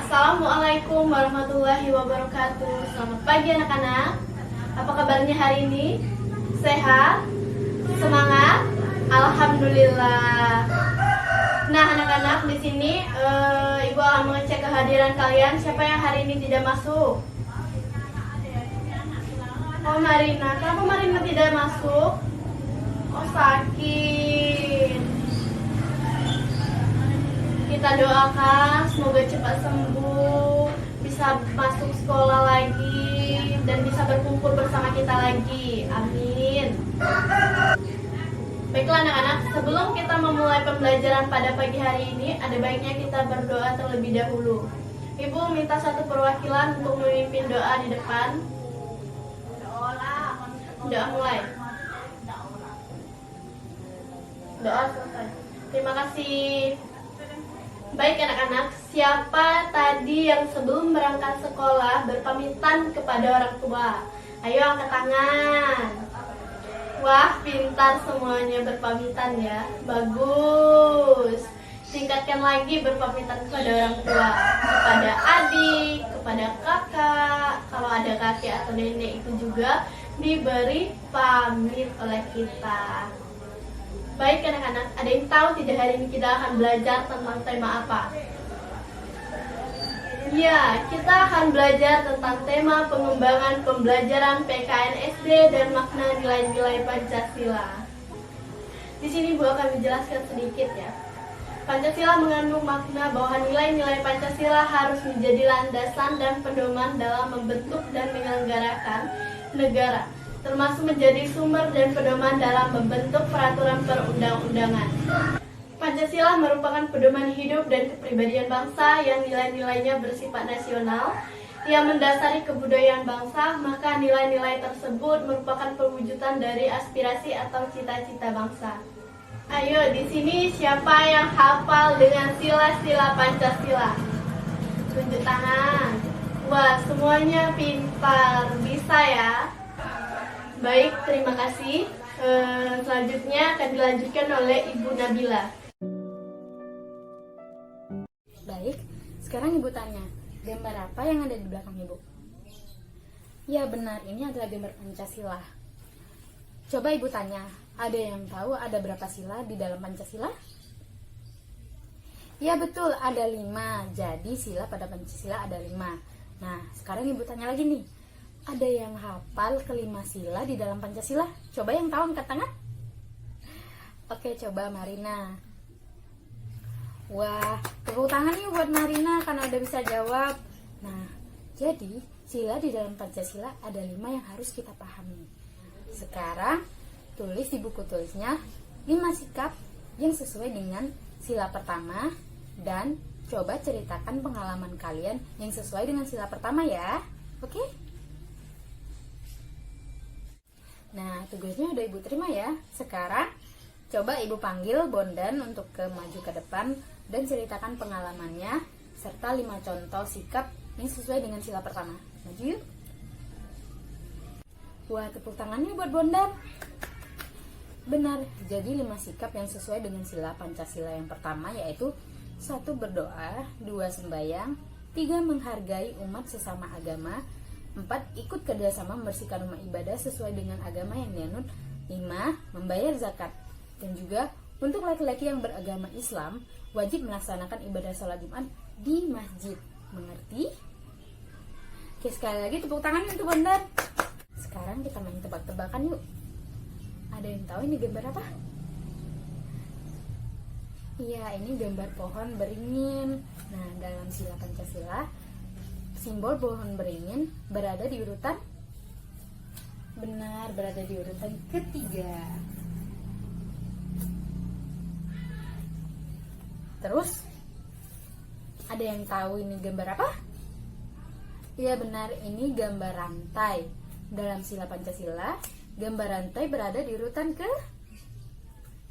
Assalamualaikum warahmatullahi wabarakatuh. Selamat pagi anak-anak. Apa kabarnya hari ini? Sehat? Semangat? Alhamdulillah. Nah, anak-anak, di sini Ibu akan mengecek kehadiran kalian. Siapa yang hari ini tidak masuk? Oh, Marina. Kenapa Marina tidak masuk? Oh, sakit. Kita doakan semoga cepat sembuh, bisa masuk sekolah lagi, dan bisa berkumpul bersama kita lagi. Amin. Baiklah anak-anak, sebelum kita memulai pembelajaran pada pagi hari ini, ada baiknya kita berdoa terlebih dahulu. Ibu minta satu perwakilan untuk memimpin doa di depan. Doa mulai. Doa selesai. Terima kasih. Baik anak-anak, siapa tadi yang sebelum berangkat sekolah berpamitan kepada orang tua? Ayo angkat tangan. Wah, pintar semuanya berpamitan ya. Bagus. Tingkatkan lagi berpamitan kepada orang tua, kepada adik, kepada kakak. Kalau ada kakek atau nenek itu juga diberi pamit oleh kita. Baik anak-anak, ada yang tahu tidak hari ini kita akan belajar tentang tema apa? Ya, kita akan belajar tentang tema pengembangan pembelajaran PKN SD dan makna nilai-nilai Pancasila. Di sini Bu akan menjelaskan sedikit ya. Pancasila mengandung makna bahwa nilai-nilai Pancasila harus menjadi landasan dan pedoman dalam membentuk dan menyelenggarakan negara, termasuk menjadi sumber dan pedoman dalam membentuk peraturan perundang-undangan. Pancasila merupakan pedoman hidup dan kepribadian bangsa yang nilai-nilainya bersifat nasional, yang mendasari kebudayaan bangsa, maka nilai-nilai tersebut merupakan perwujudan dari aspirasi atau cita-cita bangsa. Ayo, di sini siapa yang hafal dengan sila-sila Pancasila? Tunjuk tangan. Wah, semuanya pintar, bisa ya? Baik, terima kasih. Selanjutnya akan dilanjutkan oleh Ibu Nabila. Baik, sekarang Ibu tanya, gambar apa yang ada di belakang Ibu? Ya benar, ini adalah gambar Pancasila. Coba Ibu tanya, ada yang tahu ada berapa sila di dalam Pancasila? Ya betul, ada 5. Jadi sila pada Pancasila ada 5. Nah, sekarang Ibu tanya lagi nih, ada yang hafal kelima sila di dalam Pancasila? Coba yang tahu angkat tangan. Oke, coba Marina. Wah, tepuk tangan yuk buat Marina karena udah bisa jawab. Nah, jadi sila di dalam Pancasila ada 5 yang harus kita pahami. Sekarang, tulis di buku tulisnya 5 sikap yang sesuai dengan sila pertama. Dan coba ceritakan pengalaman kalian yang sesuai dengan sila pertama ya. Oke? Nah, tugasnya udah Ibu terima ya. Sekarang, coba Ibu panggil Bondan untuk maju ke depan dan ceritakan pengalamannya serta 5 contoh sikap yang sesuai dengan sila pertama. Maju yuk. Wah, tepuk tangannya buat Bondan. Benar, jadi 5 sikap yang sesuai dengan sila Pancasila yang pertama yaitu 1. Berdoa, 2. Sembahyang, 3. Menghargai umat sesama agama, 4. Ikut kerjasama membersihkan rumah ibadah sesuai dengan agama yang dianut, 5. Membayar zakat. Dan juga untuk laki-laki yang beragama Islam wajib melaksanakan ibadah sholat Jumat di masjid. Mengerti? Oke, sekali lagi tepuk tangan untuk Bondan. Sekarang kita main tebak-tebakan yuk. Ada yang tahu ini gambar apa? Iya, ini gambar pohon beringin. Nah, dalam sila Pancasila simbol pohon beringin berada di urutan, benar, berada di urutan ketiga. Terus, ada yang tahu ini gambar apa? Iya benar, ini gambar rantai. Dalam sila Pancasila, gambar rantai berada di urutan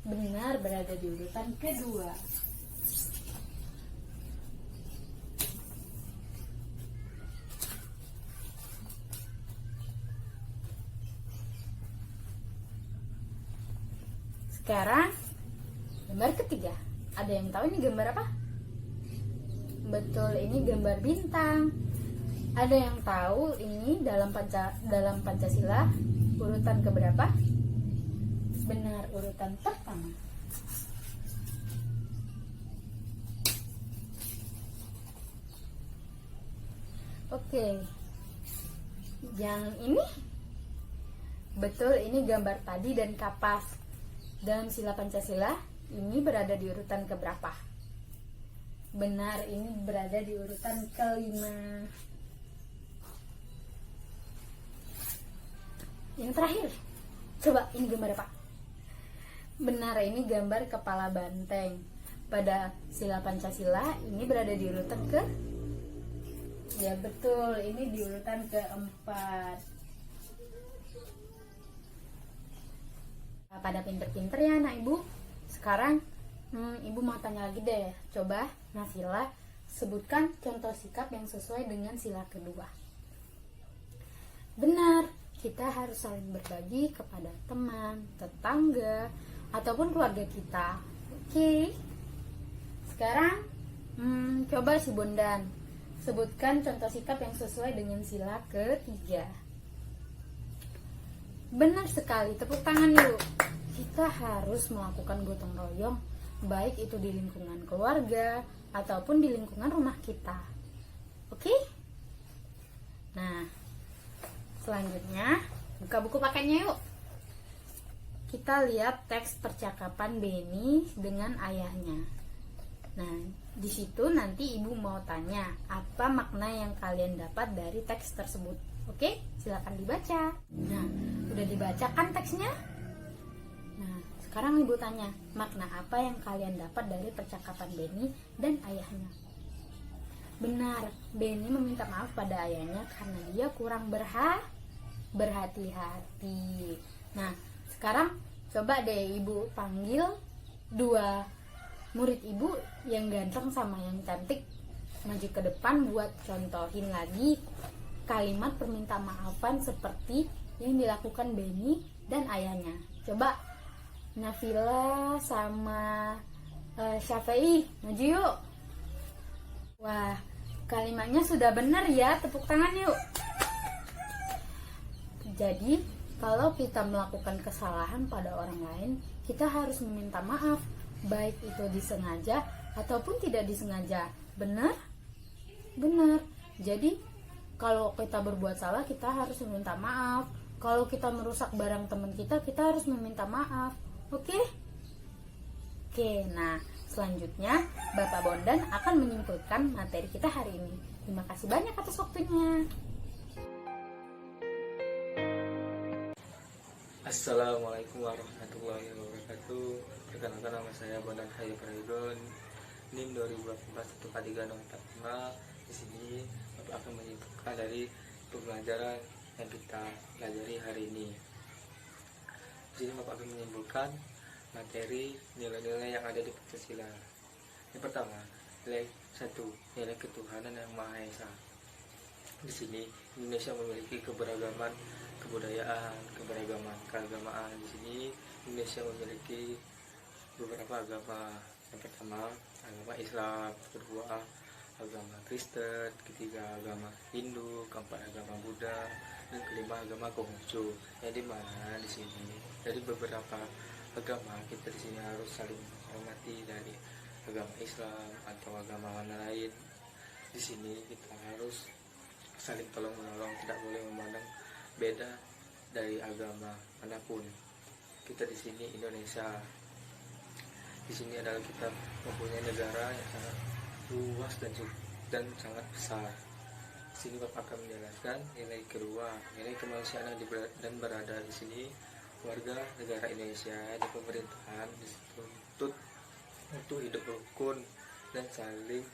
benar, berada di urutan kedua. Sekarang, gambar ketiga. Ada yang tahu ini gambar apa? Betul, ini gambar bintang. Ada yang tahu ini dalam Pancasila urutan keberapa? Benar, urutan pertama. Oke. Yang ini? Betul, ini gambar padi dan kapas. Dalam sila Pancasila ini berada di urutan keberapa? Benar, ini berada di urutan kelima. Yang terakhir, coba ini gambar apa? Benar, ini gambar kepala banteng. Pada sila Pancasila ini berada di urutan ke? Ya betul, ini di urutan keempat. Pada pinter-pinter ya anak ibu. Sekarang ibu mau tanya lagi deh. Coba Nafila sebutkan contoh sikap yang sesuai dengan sila kedua. Benar, kita harus saling berbagi kepada teman, tetangga, ataupun keluarga kita. Oke. Sekarang coba si Bondan sebutkan contoh sikap yang sesuai dengan sila ketiga. Benar sekali, tepuk tangan yuk. Kita harus melakukan gotong royong, baik itu di lingkungan keluarga ataupun di lingkungan rumah kita. Oke? Nah, selanjutnya buka buku paketnya yuk. Kita lihat teks percakapan Beni dengan ayahnya. Nah, di situ nanti ibu mau tanya apa makna yang kalian dapat dari teks tersebut. Oke, silakan dibaca. Nah, udah dibaca kan teksnya? Nah, sekarang ibu tanya makna apa yang kalian dapat dari percakapan Beni dan ayahnya. Benar, Beni meminta maaf pada ayahnya karena dia kurang berhati-hati. Nah, sekarang coba deh ibu panggil dua murid ibu yang ganteng sama yang cantik maju ke depan buat contohin lagi kalimat permintaan maafan seperti yang dilakukan Beni dan ayahnya. Coba Nafila sama Syafi'i maju yuk. Wah, kalimatnya sudah benar ya, tepuk tangan yuk. Jadi, kalau kita melakukan kesalahan pada orang lain, kita harus meminta maaf, baik itu disengaja ataupun tidak disengaja. Benar? Benar. Jadi, kalau kita berbuat salah, kita harus meminta maaf. Kalau kita merusak barang teman kita, kita harus meminta maaf. Oke? Oke, nah selanjutnya Bapak Bondan akan menyimpulkan materi kita hari ini. Terima kasih banyak atas waktunya. Assalamualaikum warahmatullahi wabarakatuh. Perkenalkan, nama saya Bondan Hayu Prayogon, NIM 2018-14345. Di sini Bapak akan menyimpulkan dari pembelajaran yang kita pelajari hari ini. Di sini Bapak akan menyimpulkan materi nilai-nilai yang ada di Pancasila. Yang pertama, nilai 1, nilai ketuhanan yang Maha Esa. Di sini Indonesia memiliki keberagaman kebudayaan, keberagaman keagamaan. Di sini Indonesia memiliki beberapa agama. Yang pertama, agama Islam, kedua agama Kristen, ketiga agama Hindu, keempat agama Buddha, dan kelima agama Konghucu. Yang dimana di sini dari beberapa agama kita di sini harus saling menghormati, dari agama Islam atau agama mana lain. Di sini kita harus saling tolong menolong, tidak boleh memandang beda dari agama manapun. Kita di sini Indonesia. Di sini adalah kita mempunyai negara yang sangat luas dan sangat besar. Di sini Bapak akan menjelaskan nilai kedua, nilai kemanusiaan dan berada di sini warga negara Indonesia di pemerintahan dituntut untuk hidup rukun dan saling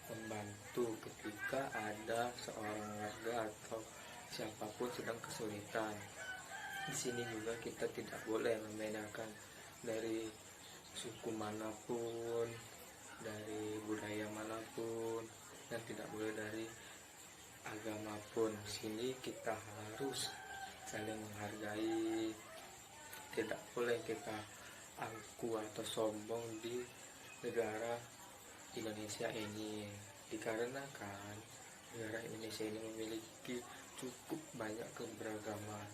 membantu ketika ada seorang warga atau siapapun sedang kesulitan. Di sini juga kita tidak boleh membedakan dari suku manapun, dari budaya manapun, dan tidak boleh dari agama pun. Di sini kita harus saling menghargai. Tidak boleh kita angku atau sombong di negara Indonesia ini. dikarenakan negara Indonesia ini memiliki cukup banyak keberagaman.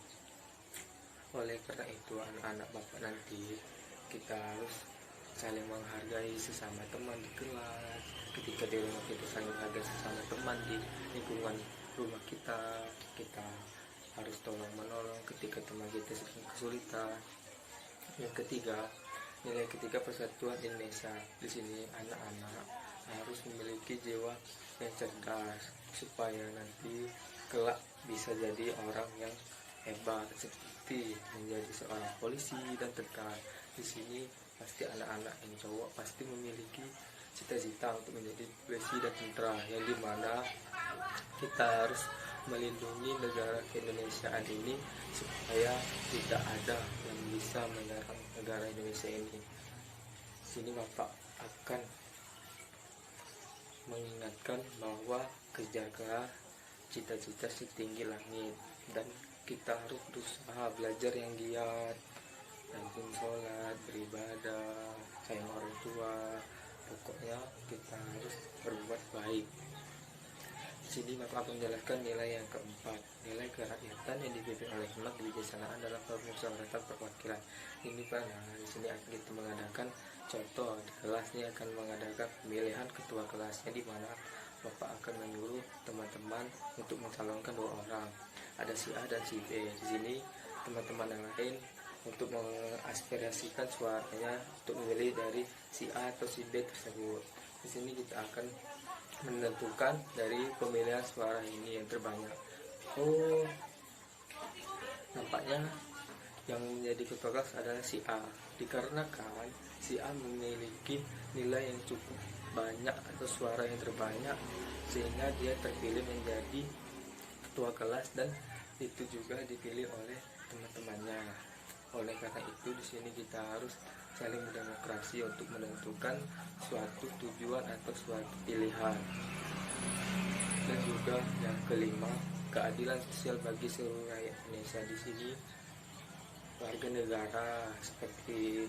Oleh karena itu anak-anak Bapak nanti kita harus saling menghargai sesama teman di kelas, ketika di rumah kita saling menghargai sesama teman di lingkungan rumah kita harus tolong menolong ketika teman kita sedang kesulitan. Yang ketiga, nilai ketiga persatuan Indonesia. Di sini anak-anak harus memiliki jiwa yang cerdas supaya nanti kelak bisa jadi orang yang hebat seperti menjadi seorang polisi dan tentara. Di sini pasti anak-anak yang cowok pasti memiliki cita-cita untuk menjadi polisi dan tentara, yang dimana kita harus melindungi negara keindonesiaan ini supaya tidak ada yang bisa menyerang negara Indonesia ini. Sini Bapak akan mengingatkan bahwa kejarlah cita-cita setinggi langit, dan kita harus berusaha belajar yang giat, rajin sholat, beribadah, sayang orang tua. Pokoknya kita harus berbuat baik. Di sini Bapak menjelaskan nilai yang keempat, nilai kerakyatan yang dipimpin oleh hikmat kebijaksanaan dalam permusyawaratan perwakilan. Ini di sini akan kita mengadakan contoh di kelas ini akan mengadakan pemilihan ketua kelasnya, di mana Bapak akan menyuruh teman-teman untuk mencalonkan 2 orang. Ada si A dan si B. Di sini teman-teman yang lain untuk mengaspirasikan suaranya untuk memilih dari si A atau si B tersebut. Di sini kita akan menentukan dari pemilihan suara ini yang terbanyak. Nampaknya yang menjadi ketua kelas adalah si A, dikarenakan si A memiliki nilai yang cukup banyak atau suara yang terbanyak, sehingga dia terpilih menjadi ketua kelas dan itu juga dipilih oleh teman-temannya. Oleh karena itu di sini kita harus saling berdemokrasi untuk menentukan suatu tujuan atau suatu pilihan. Dan juga yang kelima, keadilan sosial bagi seluruh rakyat Indonesia. Di sini warga negara seperti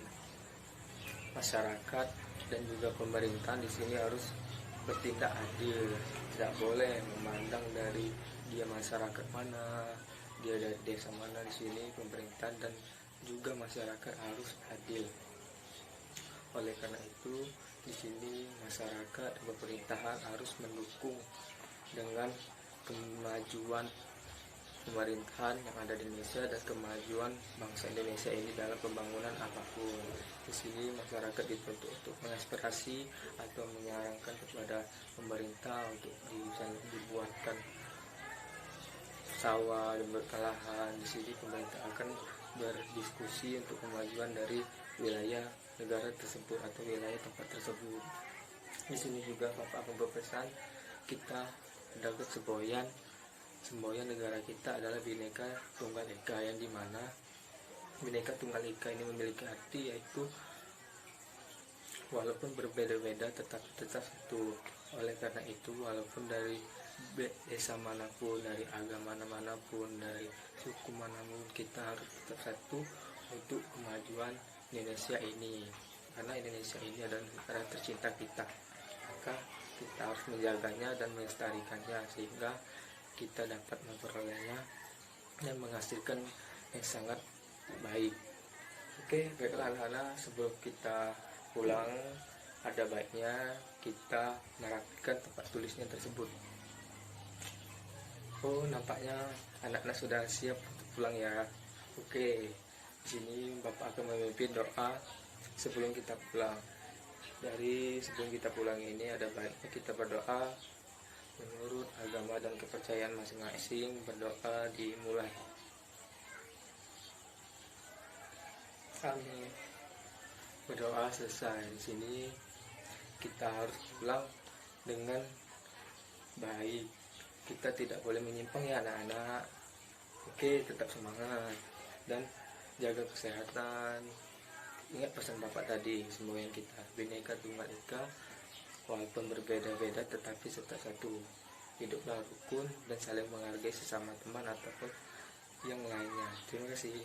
masyarakat dan juga pemerintah di sini harus bertindak adil. Tidak boleh memandang dari dia masyarakat mana, dia dari desa mana. Di sini pemerintah dan juga masyarakat harus adil. Oleh karena itu di sini masyarakat dan pemerintahan harus mendukung dengan kemajuan pemerintahan yang ada di Indonesia dan kemajuan bangsa Indonesia ini dalam pembangunan apapun. Di sini masyarakat dituntut untuk mengaspirasi atau menyarankan kepada pemerintah untuk dibuatkan sawah dan berkalahan. Di sini pemerintah akan berdiskusi untuk kemajuan dari wilayah negara tersebut atau wilayah tempat tersebut. Di sini juga Bapak akan berpesan kita mendapat semboyan negara kita adalah Bhinneka Tunggal Ika, yang dimana Bhinneka Tunggal Ika ini memiliki arti yaitu walaupun berbeda-beda tetap satu. Oleh karena itu walaupun dari desa manapun, dari agama manapun, dari suku manapun, kita harus tetap satu untuk kemajuan Indonesia ini, karena Indonesia ini adalah negara tercinta kita. Maka kita harus menjaganya dan melestarikannya sehingga kita dapat memperolehnya dan menghasilkan yang sangat baik. Oke, baiklah anak-anak, sebelum kita pulang ada baiknya kita merapikan tempat tulisnya tersebut. Nampaknya anak-anak sudah siap untuk pulang ya. Oke, di sini Bapak akan memimpin doa sebelum kita pulang. Dari sebelum kita pulang ini ada baiknya kita berdoa menurut agama dan kepercayaan masing-masing. Berdoa dimulai. Amin. Berdoa selesai. Di sini kita harus pulang dengan baik. Kita tidak boleh menyimpang ya anak-anak. Oke, tetap semangat dan jaga kesehatan. Ingat pesan Bapak tadi, semboyan kita Bhinneka Tunggal Ika, walaupun berbeda-beda tetapi tetap satu. Hiduplah rukun dan saling menghargai sesama teman ataupun yang lainnya. Terima kasih.